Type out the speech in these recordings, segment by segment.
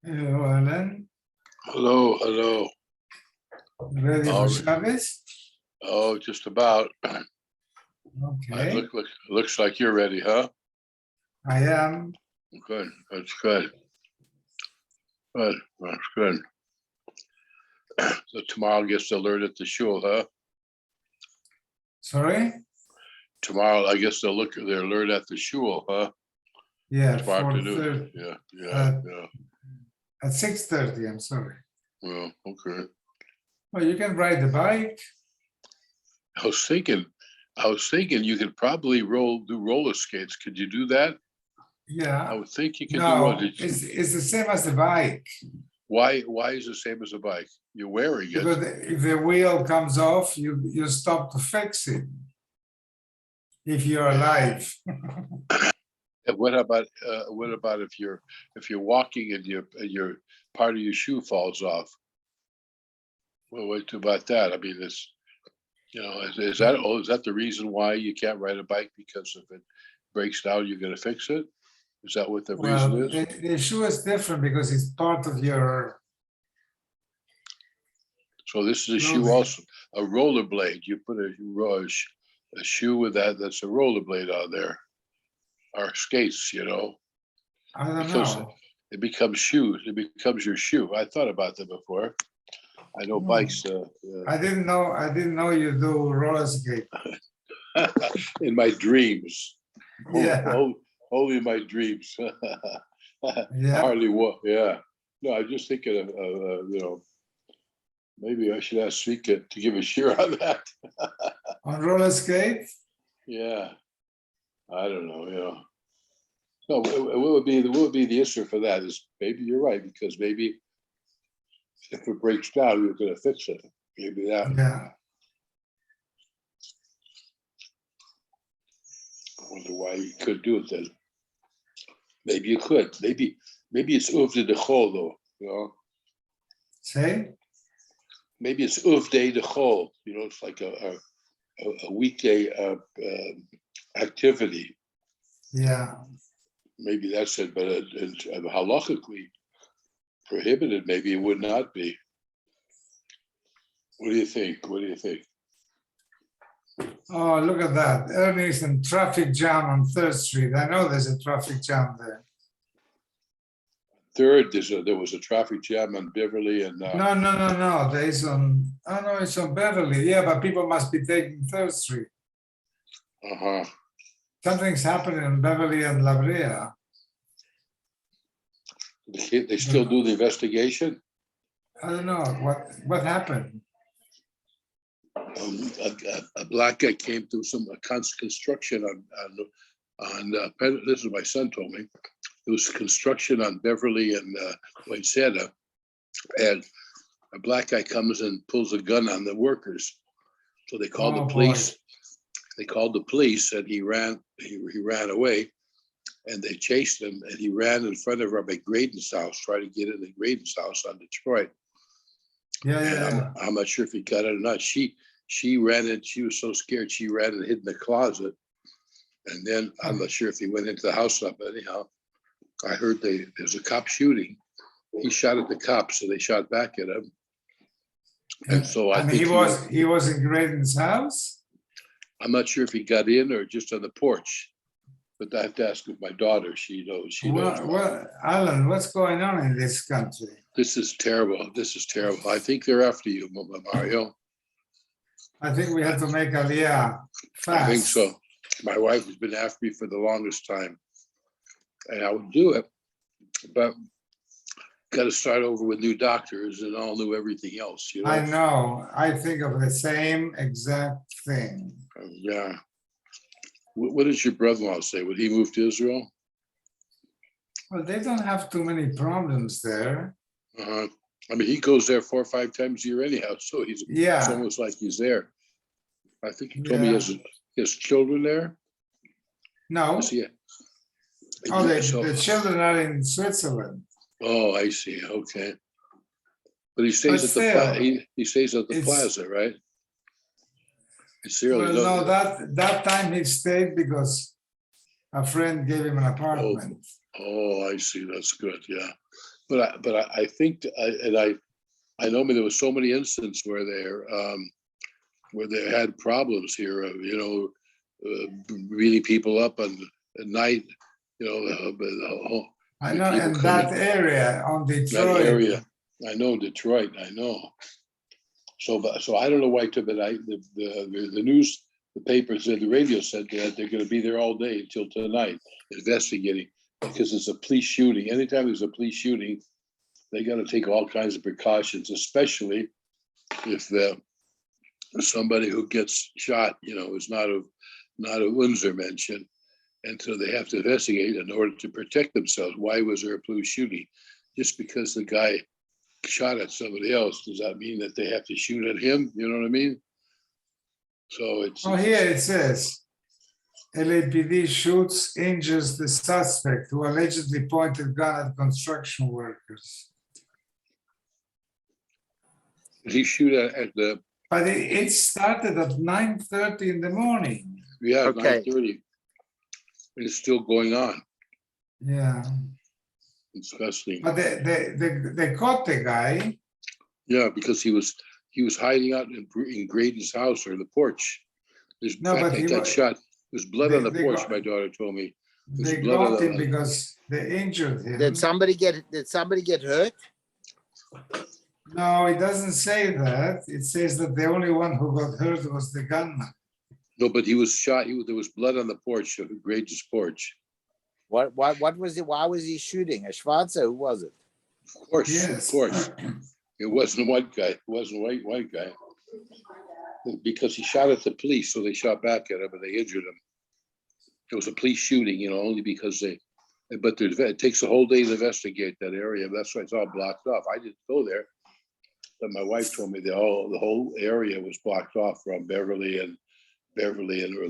Hello, Alan. Hello. Ready for Shabbos? Oh, just about. Okay. Looks like you're ready, huh? I am. Good. That's good. Good. That's good. So tomorrow gets to learn at the shul, huh? Sorry? Tomorrow, I guess they'll learn at the shul, huh? Yeah, Tomorrow 4:30. Yeah. At 6:30, I'm sorry. Well, okay. Well, you can ride the bike. I was thinking you could probably do roller skates. Could you do that? Yeah. I would think you could No, do it's the same as the bike. Why is it the same as a bike? You're wearing it. Because if the wheel comes off, you stop to fix it. If you're alive. And what about if you're walking and your part of your shoe falls off? Well, what about that? I mean, it's is that the reason why you can't ride a bike? Because if it breaks down, you're going to fix it? Is that what the reason is? The shoe is different because it's part of your. So this is a shoe also, a rollerblade. You put a shoe with that's a rollerblade on there, or skates, I don't because know. it becomes shoes. It becomes your shoe. I thought about that before. I know bikes. I didn't know you do roller skate. In my dreams. Yeah. Only in my dreams. Yeah. Hardly walk. Yeah. No, I'm just thinking of maybe I should ask Svika to give a share on that. On roller skate? Yeah. I don't know. No, what would be the issue for that is maybe you're right, because maybe if it breaks down, you're going to fix it. Maybe that. Yeah. I wonder why you could do it then. Maybe you could. Maybe it's uvde de chol though. Say? Maybe it's uvde de chol. It's like a weekday activity. Yeah. Maybe that's it, but halachically prohibited. Maybe it would not be. What do you think? Oh, look at that. Ernie's in traffic jam on 3rd Street. I know there's a traffic jam there. Third, there was a traffic jam on Beverly and. No. It's on Beverly. Yeah, but people must be taking 3rd Street. Uh-huh. Something's happening in Beverly and La Brea. They still do the investigation? I don't know. What happened? A black guy came through some construction on this is what my son told me. There was construction on Beverly and Poinsett, and a black guy comes and pulls a gun on the workers. So they called the police. Boy. They called the police, and he ran away, and they chased him, and he ran in front of Rabbi Graydon's house, trying to get into Graydon's house on Detroit. Yeah. I'm not sure if he got it or not. She ran in. She was so scared. She ran and hid in the closet. And then I'm not sure if he went into the house or not. But anyhow, I heard there's a cop shooting. He shot at the cops, so they shot back at him. And so I think he was in Graydon's house. I'm not sure if he got in or just on the porch. but I have to ask my daughter. She knows. She knows. Alan, what's going on in this country? This is terrible. This is terrible. I think they're after you, Mario. I think we have to make Aliyah fast. I think so. My wife has been after me for the longest time, and I would do it, but got to start over with new doctors and all new everything else. You know. I know. I think of the same exact thing. Yeah. What does your brother-in-law say? Would he move to Israel? Well, they don't have too many problems there. I mean, he goes there 4 or 5 times a year anyhow, so it's almost like he's there. I think he told me he has children there. No. The children are in Switzerland. Oh, I see. Okay. But he stays at the plaza. He stays at the plaza, right? No, that time he stayed because a friend gave him an apartment. Oh, I see. That's good. Yeah, but I think I know there was so many instances where they had problems here. Beating people up at night. I know, and that area on Detroit. That area, I know Detroit. I know. So I don't know why. But the news, the papers, and the radio said that they're going to be there all day until tonight investigating, because it's a police shooting. Anytime there's a police shooting, they got to take all kinds of precautions, especially if somebody who gets shot, is not a Windsor mention. And so they have to investigate in order to protect themselves. Why was there a police shooting? Just because the guy shot at somebody else, does that mean that they have to shoot at him? You know what I mean? So here it says, LAPD shoots, injures the suspect who allegedly pointed gun at construction workers. Did he shoot at the... But it started at 9:30 in the morning. Yeah, okay. 9:30. It's still going on. Yeah. Disgusting. But they caught the guy. Yeah, because he was hiding out in Graydon's house or the porch. He got shot. There's blood on the porch. My daughter told me. They got him because they injured him. Did somebody get hurt? No, it doesn't say that. It says that the only one who got hurt was the gunman. No, but he was shot. There was blood on the porch, Graydon's porch. What was it? Why was he shooting? A Schwarzer? Who was it? Of course, yes. Of course. It wasn't a white guy. It wasn't a white guy. Because he shot at the police, so they shot back at him and they injured him. It was a police shooting, only because but it takes a whole day to investigate that area. That's why it's all blocked off. I didn't go there, but my wife told me the whole area was blocked off from Beverly and La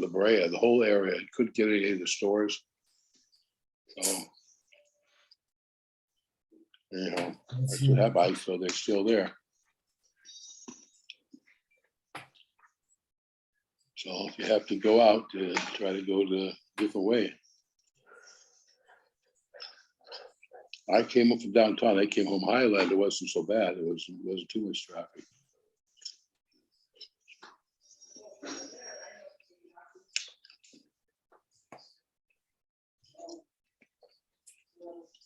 Brea. The whole area. You couldn't get any of the stores. So, that's what happened. So they're still there. So if you have to go out, try to go the different way. I came up from downtown. I came home Highland. It wasn't so bad. It wasn't too much traffic.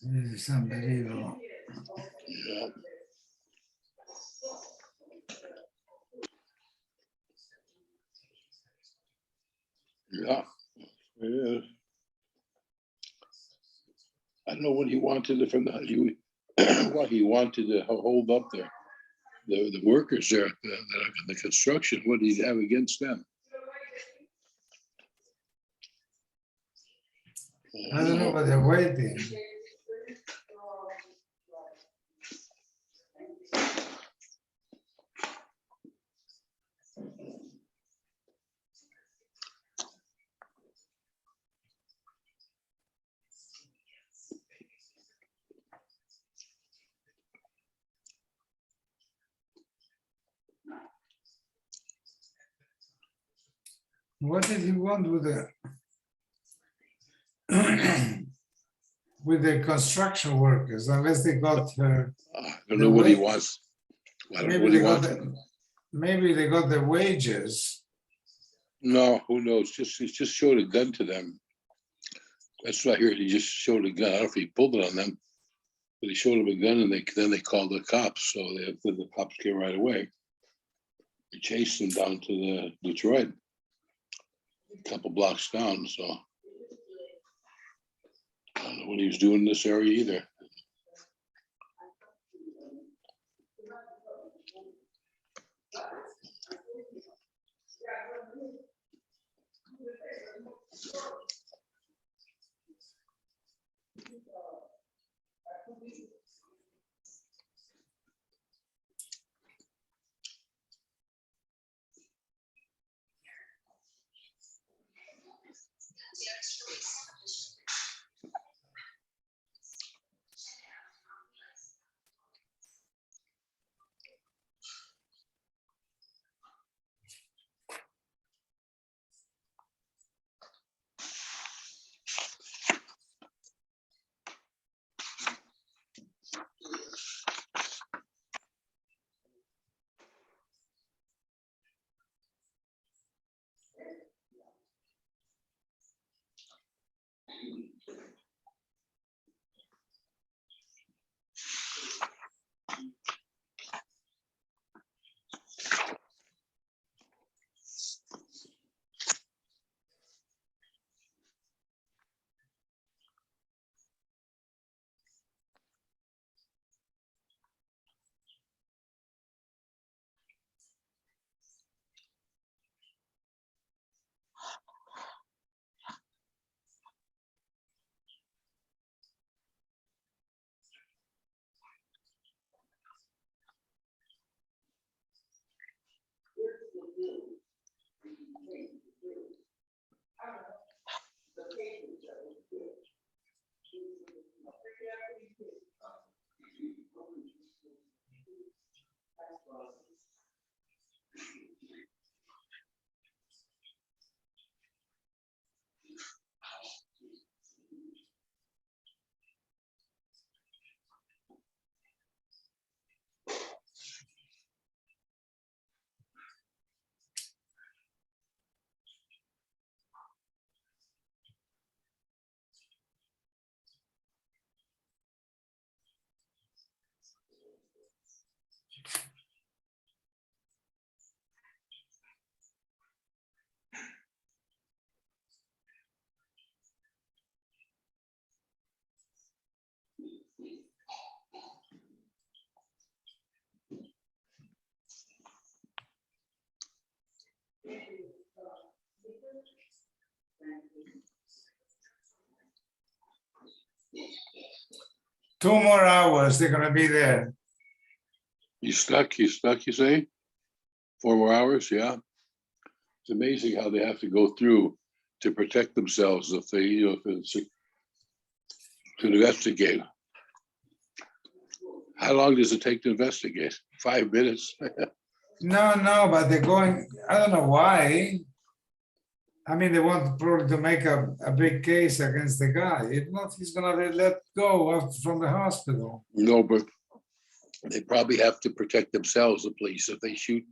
This is unbelievable. Yeah. Yeah, it is. I don't know what he wanted from what he wanted to hold up there. The workers there that are in the construction. What did he have against them? I don't know, but they're waiting. What did he want with the construction workers? Unless they got her. I don't know what he wants. I don't know what he wants. Maybe they got the wages. No, who knows? He just showed a gun to them. That's what I heard. He just showed a gun. I don't know if he pulled it on them, but he showed them a gun, and then they called the cops. So the cops came right away. They chased him down to the Detroit, a couple blocks down. So I don't know what he was doing in this area either. Two more hours, they're gonna be there. He's stuck, you say? 4 more hours, yeah. It's amazing how they have to go through to protect themselves if they, if it's to investigate. How long does it take to investigate? 5 minutes? No, but they're going, I don't know why. I mean, they want probably to make a big case against the guy. If not, he's gonna be let go from the hospital. No, but they probably have to protect themselves, the police. If they shoot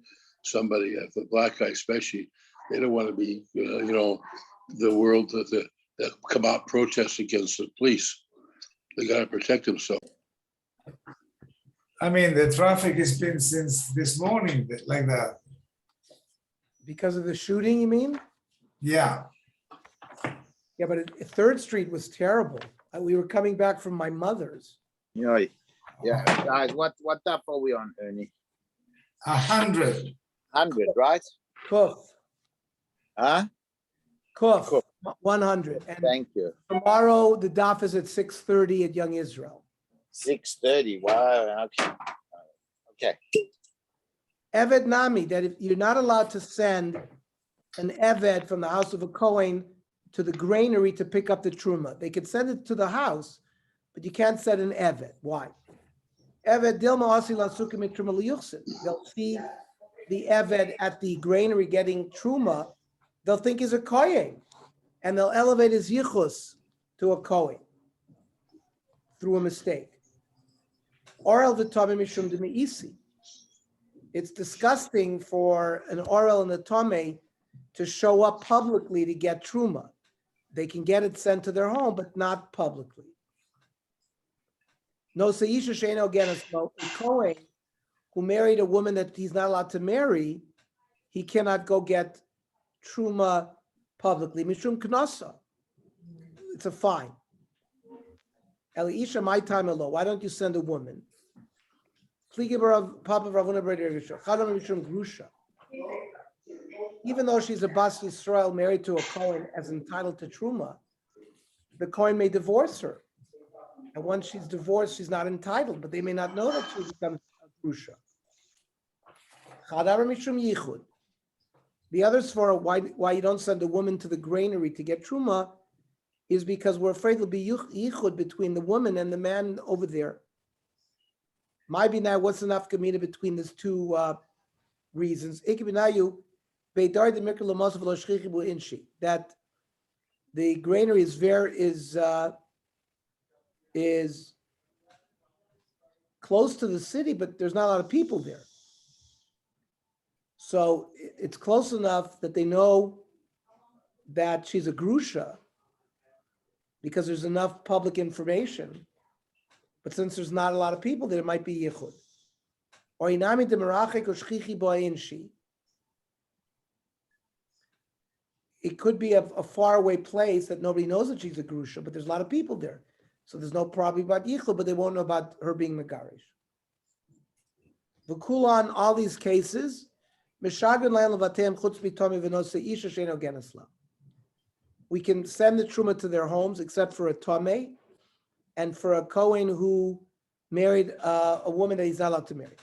somebody, if a black guy especially, they don't want to be, the world that come out protest against the police. They got to protect themselves. I mean, the traffic has been since this morning like that. Because of the shooting, you mean? Yeah, Yeah, but 3rd Street was terrible. We were coming back from my mother's. Yeah, guys, what Daf are we on, Ernie? 100. 100, right? Kuf, Huh? Kuf, Kuf. 100. And Thank you. tomorrow, the Daf is at 6:30 at Young Israel. 6:30. Wow. Okay. Okay. Eved Nami, that if you're not allowed to send an Eved from the house of a Kohen to the granary to pick up the Truma. They could send it to the house, but you can't send an Eved. Why? Eved Dilma Asi Lasukim Truma Liyuchsin. They'll see the Eved at the granary getting Truma, they'll think he's a Kohen, and they'll elevate his Yichus to a Kohen through a mistake. Oral v'tomim mishum d'meisi. It's disgusting for an oral and a tome to show up publicly to get truma. they can get it sent to their home, but not publicly. No seisha sheino genas lo, a Kohen who married a woman that he's not allowed to marry, he cannot go get truma publicly. Mishum knasa. It's a fine. Elisha, my time alone. Why don't you send a woman? Even though she's a Bas Yisrael married to a Kohen as entitled to truma, the Kohen may divorce her. And once she's divorced, she's not entitled, but they may not know that she becomes a grusha. The others for why you don't send a woman to the granary to get truma is because we're afraid there'll be yichud between the woman and the man over there. Maybe now what's the nafkamina between these two reasons? That the granary is close to the city, but there's not a lot of people there. So it's close enough that they know that she's a grusha because there's enough public information. But since there's not a lot of people there, it might be yichud. Or inami demerachik or shchichi bo'inshi. It could be a faraway place that nobody knows that she's a grusha, but there's a lot of people there. So there's no problem about yichud, but they won't know about her being megarish. V'kula in all these cases, we can send the truma to their homes except for a tameh and for a Kohen who married a woman that he's not allowed to marry.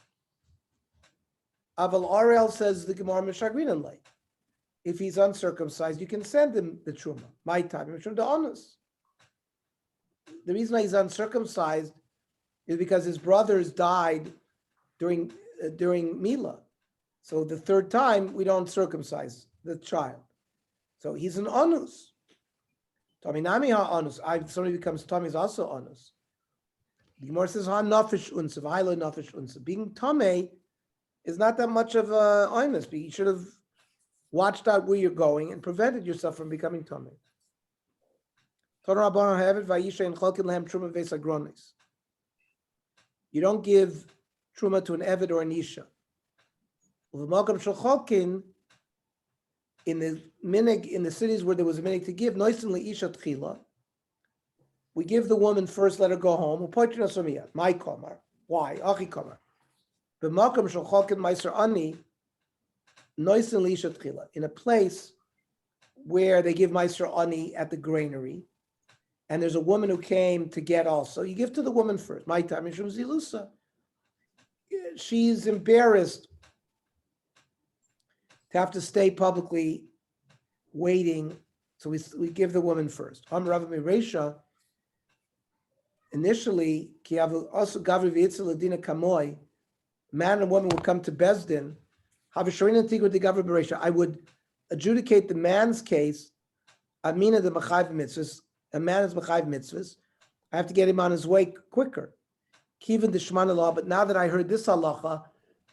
Aval Ariel says the Gemara Meshagrinan like, if he's uncircumcised, you can send him the truma. My time, the honest. The reason why he's uncircumcised is because his brothers died during Mila. So the third time, we don't circumcise the child. So he's an onus. Tominami ha-onus. Somebody becomes Tommy is also onus. The Gemara says, ha-nafish unsa, v'hailo nafish unsa. Being Tomei is not that much of a onus. You should have watched out where you're going and prevented yourself from becoming Tomei. You don't give truma to an Eved or an Isha. In the minig, in the cities where there was a minig to give, we give the woman first, let her go home. My komar. Why? Achi komar. In a place where they give Meiser Ani at the granary, and there's a woman who came to get also, you give to the woman first. My time is Zilusa. She's embarrassed to have to stay publicly waiting, so we give the woman first. Initially, man and woman would come to Bezdin. I would adjudicate the man's case. Amina the Machayv mitzvahs. A man is Machayv mitzvahs. I have to get him on his way quicker. Kivan the Shemana law. But now that I heard this halacha,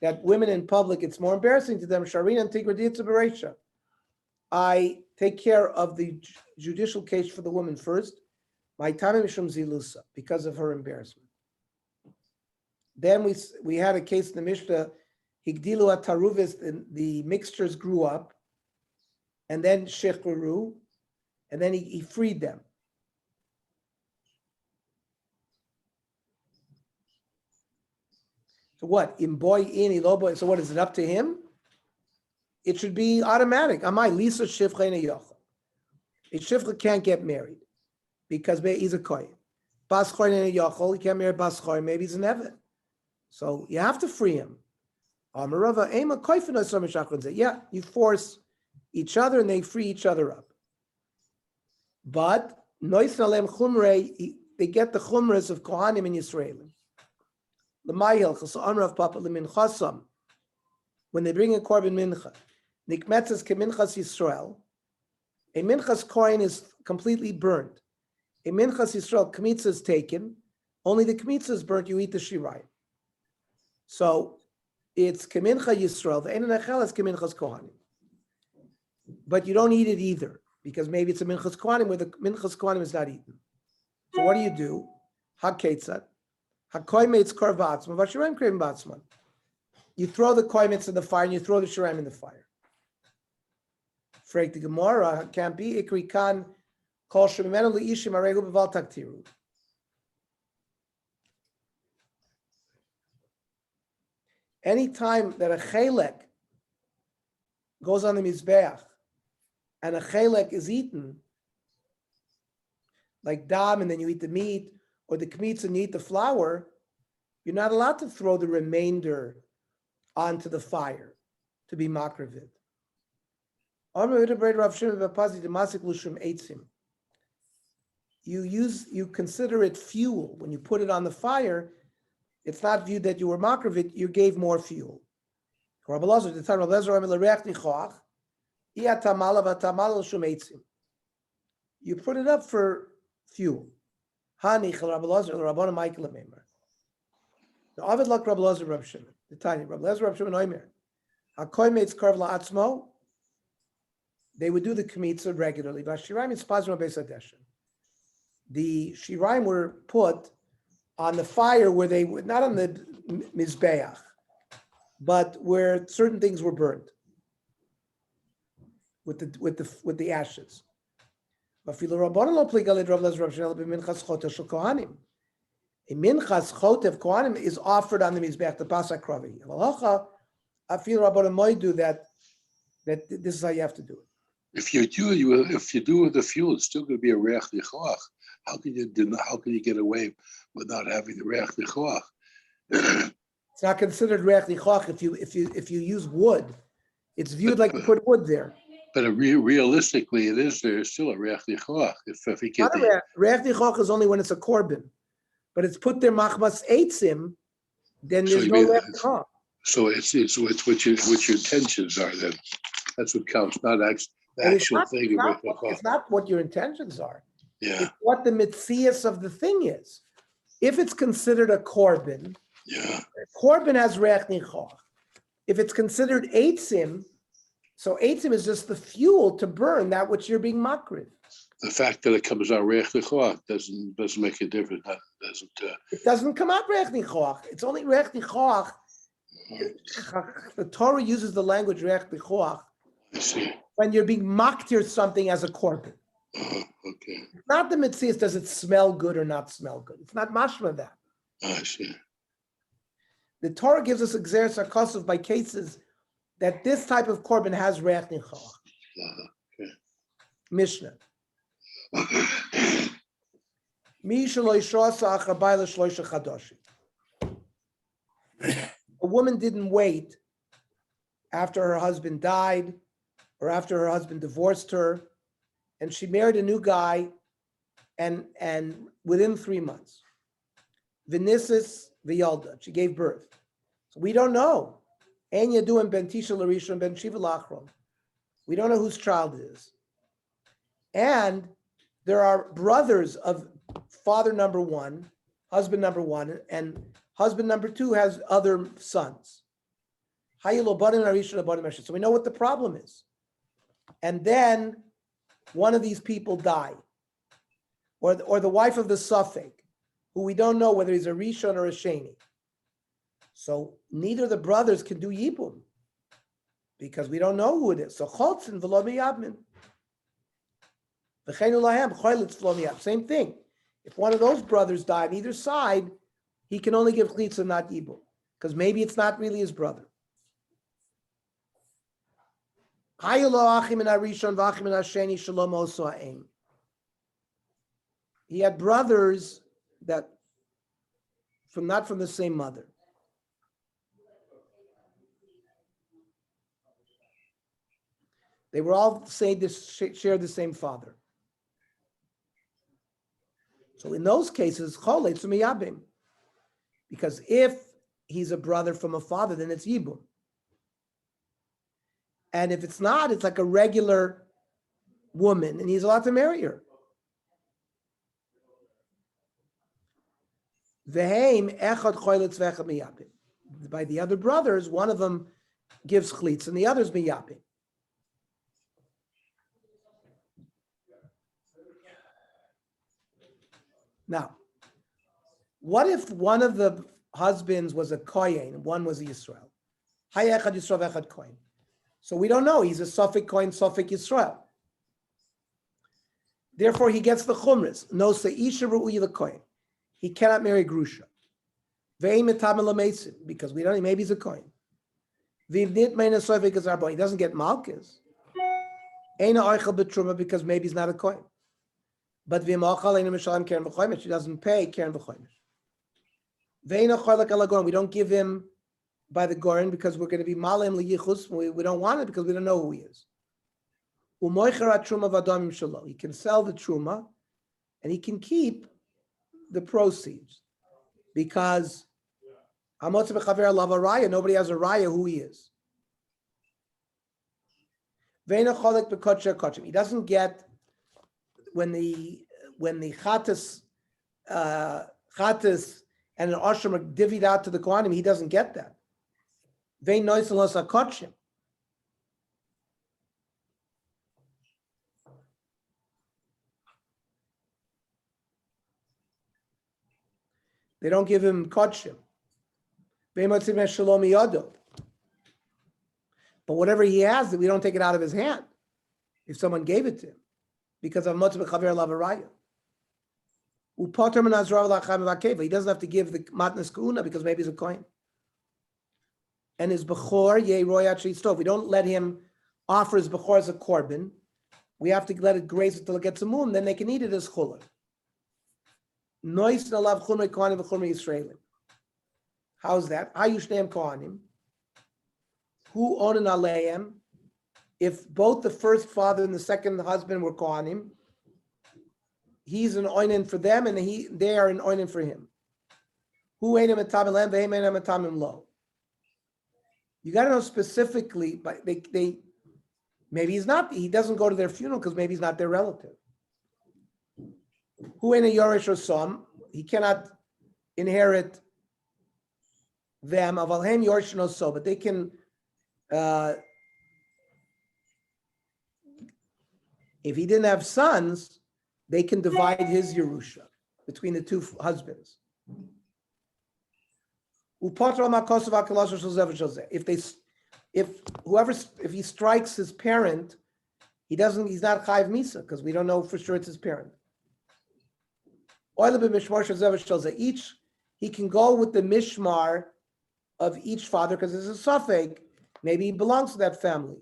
that women in public, it's more embarrassing to them. Sharin and Tigraditza Beresha. I take care of the judicial case for the woman first. My time Mishum Zilusa, because of her embarrassment. Then we had a case in the Mishnah, Higdilu at Taruvis, the mixtures grew up, and then Shechuru, and then he freed them. So what? So what is it up to him? It should be automatic. Amai Lisa Shifcha Yochel. A Shifcha can't get married because he's a Kohen. Bas Chorin Yochel, he can't marry Bas Chorin, maybe he's an Evet. So you have to free him. Yeah, you force each other and they free each other up. But they get the chumras of Kohanim and Yisraelim. When they bring a korban mincha, nikmetzes keminchas Yisrael, a minchas kohen is completely burned. A minchas Yisrael kmitza is taken, only the kmitza is burnt, you eat the shirayim. So it's kemincha Yisrael, the ein nechel is keminchas kohanim. But you don't eat it either, because maybe it's a minchas kohanim where the minchas kohanim is not eaten. So what do? Haketzat, hakoymetz kor ba'atzman, v'shiraim krevim ba'atzman. You throw the koymetz in the fire and you throw the shiraim in the fire. Frek the Gemara can't be ikri kan kol shemimenu liishim aregu b'val taktiru. Anytime that a chelek goes on the mizbeach and a chelek is eaten, like dam, and then you eat the meat, or the kmitz and you eat the flour, you're not allowed to throw the remainder onto the fire to be makravid. You consider it fuel. When you put it on the fire, it's not viewed that you were makravid, you gave more fuel. You put it up for fuel. The Avid Lak Rabbi Lazar Rabbi Shimon. The tiny Rabbi Lazar Rabbi Shimon Oimer. Hakoymetz karv la'atzmo. They would do the kmitza regularly. But shiraim is pazim beis hadeshen. The shiraim were put on the fire where they were not on the mizbeach, but where certain things were burned with the ashes. A minchas chotev kohanim is offered on the mizbeach, the pasak kravi. I feel Rabbanan might do that this is how you have to do it. If you do with the fuel, it's still going to be a reach nichoach. How can you get away with not having the reach nichoach? It's not considered reach nichoach if you use wood. It's viewed like you put wood there. But realistically, there's still a reach nichoach. If he gets reach nichoach is only when it's a korban, but it's put there machmas eitzim, then there's no reach nichoach. So it's what your intentions are then. That's what counts, not the actual thing. It's not what your intentions are. Yeah. It's what the mitzias of the thing is. If it's considered a korban, korban has reach nichoach. If it's considered eitzim, so eitzim is just the fuel to burn that which you're being makriv. The fact that it comes out reich nichoach doesn't make a difference. It doesn't come out reich nichoach. It's only reich nichoach. The Torah uses the language reich nichoach when you're being maktir something as a korban. Okay. Not the mitzias, does it smell good or not smell good? It's not mashma that. I see. The Torah gives us exeris hakosov by cases that this type of korban has reich nichoach. Okay. Mishnah. A woman didn't wait after her husband died or after her husband divorced her, and she married a new guy, and within 3 months, Vinisis V'yalda, she gave birth. So we don't know. En Yaduim ben Tisha Larishon ben Shiva Lachron. We don't know whose child it is. And there are brothers of father number one, husband number one, and husband number two has other sons. So we know what the problem is. And then one of these people die, or the wife of the Suffolk, who we don't know whether he's a Rishon or a Sheni. So neither of the brothers can do Yibum because we don't know who it is. So Chotzin v'lo miyabmin. Same thing. If one of those brothers died on either side, he can only give chalitza, not yibum, because maybe it's not really his brother. He had brothers that not from the same mother. They were all shared the same father. So in those cases, choletz umiyabim, because if he's a brother from a father, then it's yibum. And if it's not, it's like a regular woman, and he's allowed to marry her. V'heim echad choletz v'echad miyabim. By the other brothers, one of them gives chalitz, and the other's miyabim. Now, what if one of the husbands was a Kohen and one was a Yisrael? Hayechad Yisrael Echad Kohen. So we don't know. He's a Safek Kohen, Safek Yisrael. Therefore, he gets the chumras. No seisha ru'uya l'kohen. He cannot marry grusha. Ve'im etam l'meitzin, because we don't know, maybe he's a kohen. V'ivnit meina soifek azarbo. He doesn't get malchus. Eina oichel betruma, because maybe he's not a kohen. But v'imachal eina mishalim keren b'choimish. He doesn't pay keren b'choimish. Ve'ina choylek alagon. We don't give him by the goren because we're going to be malim liyichus. We don't want it because we don't know who he is. He can sell the truma and he can keep the proceeds because nobody has a raya who he is. He doesn't get when the chatas and an ashram are divvied out to the kohanim, he doesn't get that. They don't give him kodshim. But whatever he has, we don't take it out of his hand if someone gave it to him because of motzeh b'chaver lavaraya. He doesn't have to give the matnas kuuna because maybe he's a kohen. And his bechor ye royat sheistov. We don't let him offer his bechor as a korban. We have to let it graze until it gets a moon. Then they can eat it as chullah. Nois nalav chumrei kohanim v'chumrei Yisraelim. How's that? Hayushneim kohanim. Who own an aleim? If both the first father and the second husband were kohanim, he's an oinen for them, and they are an oinen for him. Who einim etamim lem ve'hem einim etamim lo. You got to know specifically, but they maybe he's not. He doesn't go to their funeral because maybe he's not their relative. Who in a Yorish or Som, he cannot inherit them. Avalhem Yorish no so, but they can. If he didn't have sons, they can divide his Yerusha between the two husbands. If he strikes his parent, he's not chayiv misa because we don't know for sure it's his parent. Each he can go with the mishmar of each father because it's a suffix. Maybe he belongs to that family,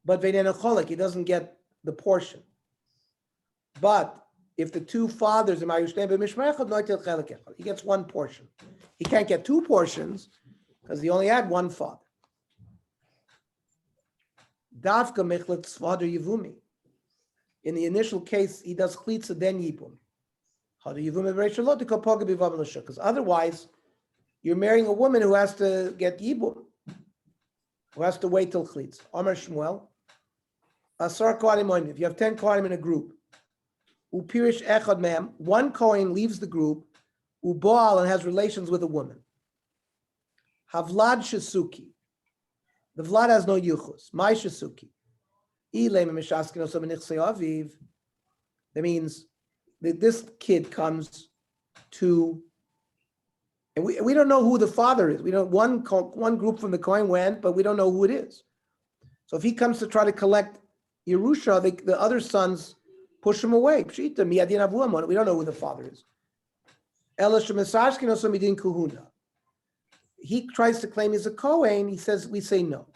but he doesn't get the portion. But if the two fathers, he gets one portion. He can't get two portions because he only had one father. Dafka mechletz father yivumi. In the initial case, he does chlitza then yibum. Because otherwise, you're marrying a woman who has to get yibum, who has to wait till chlitza. Amar Shmuel, asar kohanim. If you have 10 kohanim in a group, upirish echad mehem, one kohen leaves the group, uboal and has relations with a woman. Havlad shesuki. The vlad has no yuchus. My shesuki. That means that this kid comes to, and we don't know who the father is. We don't. One group from the kohen went, but we don't know who it is. So if he comes to try to collect Yerusha, the other sons push him away. We don't know who the father is. He tries to claim he's a kohen. He says we say no.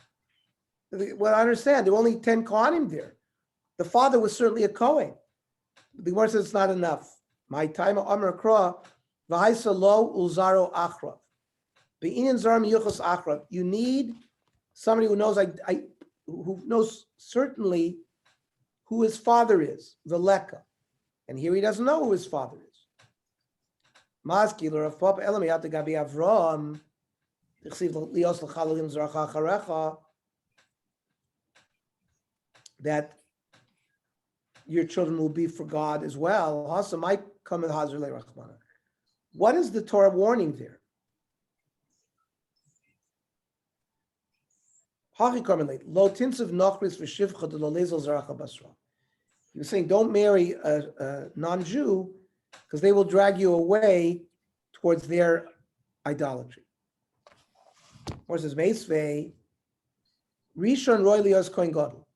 Well, I understand. There were only 10 kohanim there. The father was certainly a kohen. The Gemara says it's not enough. My time of Amar Kra, v'haisa lo ulzaro achrav. Be'inin zaram yuchas achrav. You need somebody who knows who knows certainly who his father is, the leka. And here he doesn't know who his father is. Maskiler of Papa Elamiyat Gabi Avram. That your children will be for God as well. What is the Torah warning there? He was saying, don't marry a non-Jew because they will drag you away towards their idolatry. Or says Meisvei, Rishon Roy Lios Kohen Gadol.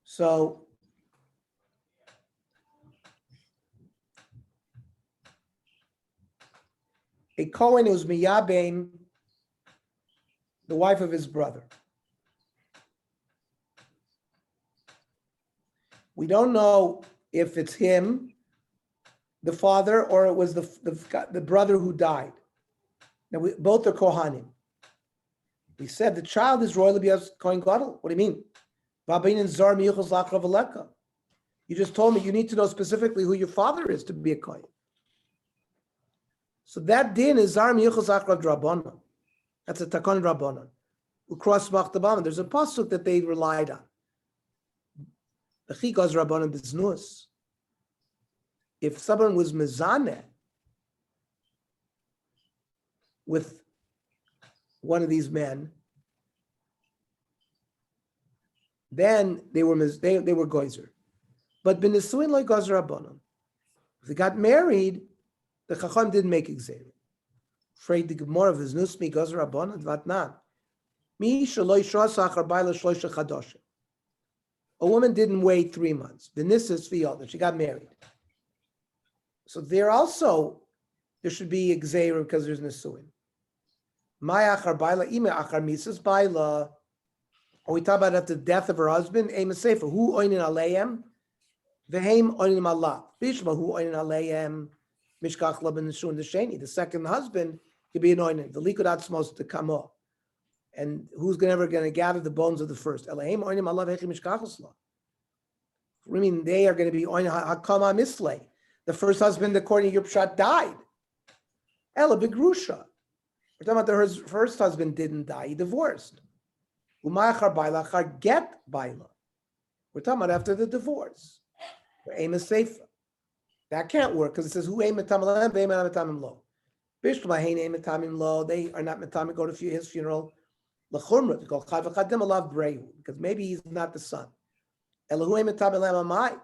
So a Kohen who's Miyabein, the wife of his brother. We don't know if it's him, the father, or it was the brother who died. Now, both are Kohanim. We said the child is royally Bias Kohen Gadol. What do you mean? You just told me you need to know specifically who your father is to be a Kohen. So that din is Zar Miyuchas Akrav Drabanan. That's a Takon Drabanan. Across Machtabam, there's a pasuk that they relied on. The Chikaz Rabbanan Biznus. If someone was mezaneh with one of these men, then they were goizer. But b'nisuin like gozer rabbanon. If they got married, the chacham didn't make exer. Afraid the gemara of his nusmi gozer rabbanon vatnan. Mi shaloi shasachar baila shloisha chadoshim. A woman didn't wait 3 months. The nisas fiyot, she got married. So there should be exer because there's nisuin. My achar baila ime achar misas baila. Or we talk about at the death of her husband, Amos Sefer, who oinin aleim, vehem oinin Allah. Bishma who oinin aleim, mishkach laban nishun desheni. The second husband could be an oinin. The likud supposed to come up. And who's ever going to gather the bones of the first? Elohim oinim Allah vehem mishkachosla. I mean, they are going to be oinin hakama mislay. The first husband, according to your pshat, died. Ela begrusha. We're talking about her first husband didn't die; he divorced. Umayachar baila achar get baila. We're talking about after the divorce. Aim is safe. That can't work because it says who aim metamalem, ve'aim metamim lo. Bishma hein aim metamim lo. They are not metamim. Go to his funeral. Lechumra to go chad v'chadim alav brehu because maybe he's not the son. Elahu aim metamim amai.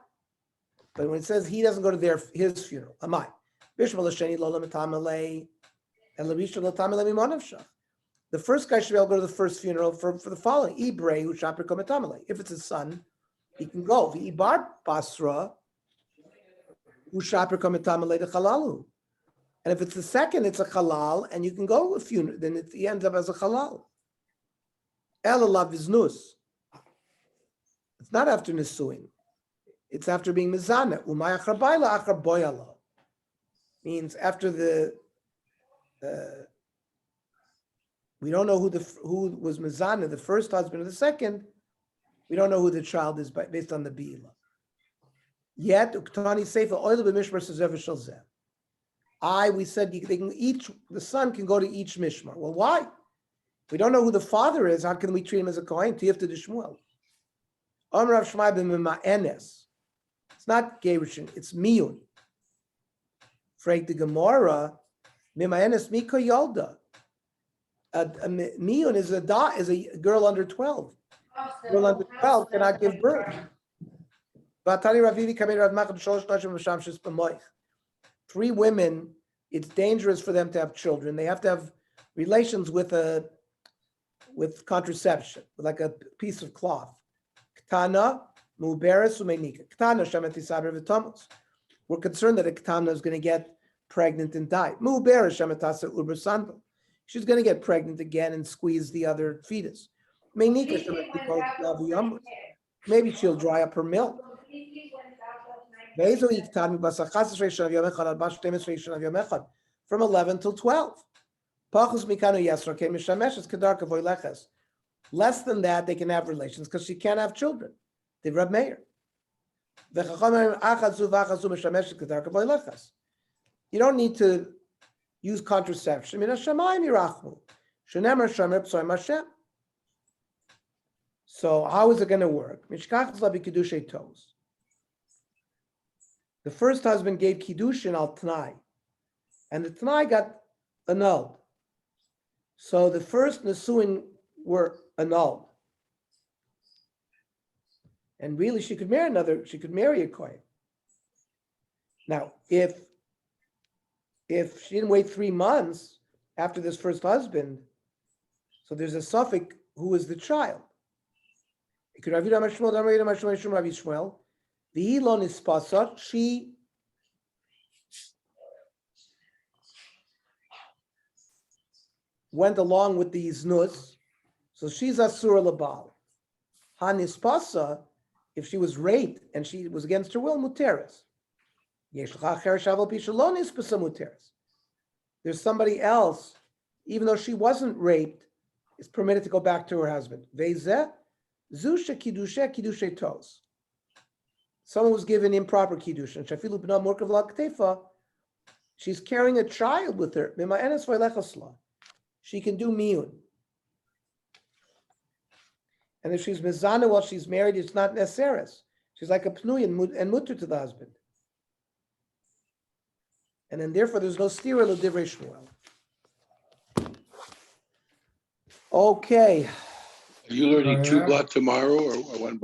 But when it says he doesn't go to his funeral, amai. Bishma l'sheni lo metamim elavishma l'tamim mimonav. The first guy should be able to go to the first funeral for the following. Ibrei who shaper kometamale. If it's his son, he can go. Ibar basra who shaper kometamale the chalalu. And if it's the second, it's a halal, and you can go a funeral. Then he ends up as a halal. Elalav viznus. It's not after nisuin. It's after being mizana. Umay achar baila achar boyala. Means after the. We don't know who was Mizana, the first husband or the second. We don't know who the child is based on the Be'ila. Yet, Uktani Sefer Oil b'Mishmar Sezev Shalzeh. We said the son can go to each Mishmar. Well, why? We don't know who the father is. How can we treat him as a Kohen? Tifta d'Shmuel. Omer Rav Shmai b'Mima'enes. It's not Gerushin, it's Miyun. Frag the Gemara, Mima'enes Miko Yolda. Miyun is a girl under 12. Girl under 12 cannot give birth. 3 women, it's dangerous for them to have children. They have to have relations with contraception, like a piece of cloth. Ktana, muberes umenika. Ktana shemetisabra v'tomos. We're concerned that a ktana is going to get pregnant and die. Muberes shemetasa uber sandal. She's going to get pregnant again and squeeze the other fetus. Maybe she'll dry up her milk. From 11 till 12. Less than that, they can have relations because she can't have children. They Reb Meir. You don't need to use contraception. So how is it going to work? The first husband gave kiddushin al Tanai, and the Tanai got annulled. So the first Nisuin were annulled. And really, she could marry a Kohen. Now, if she didn't wait 3 months after this first husband, so there's a suffix, who is the child? It could Rav Yudam Shmuel, Rav Yudam Rav Yishmael. The Elon is Pasach. She went along with the Iznus, so she's Asura Labal. Hanispasa, if she was raped and she was against her will, Muteres. There's somebody else, even though she wasn't raped, is permitted to go back to her husband. Someone was given improper kiddushin. She's carrying a child with her. She can do miyun. And if she's mezana while she's married, it's not neseres. She's like a pnui and mutter to the husband. And then therefore there's no stira l'divrei Shmuel. Okay. Are you learning Oh, two yeah? blot tomorrow or one?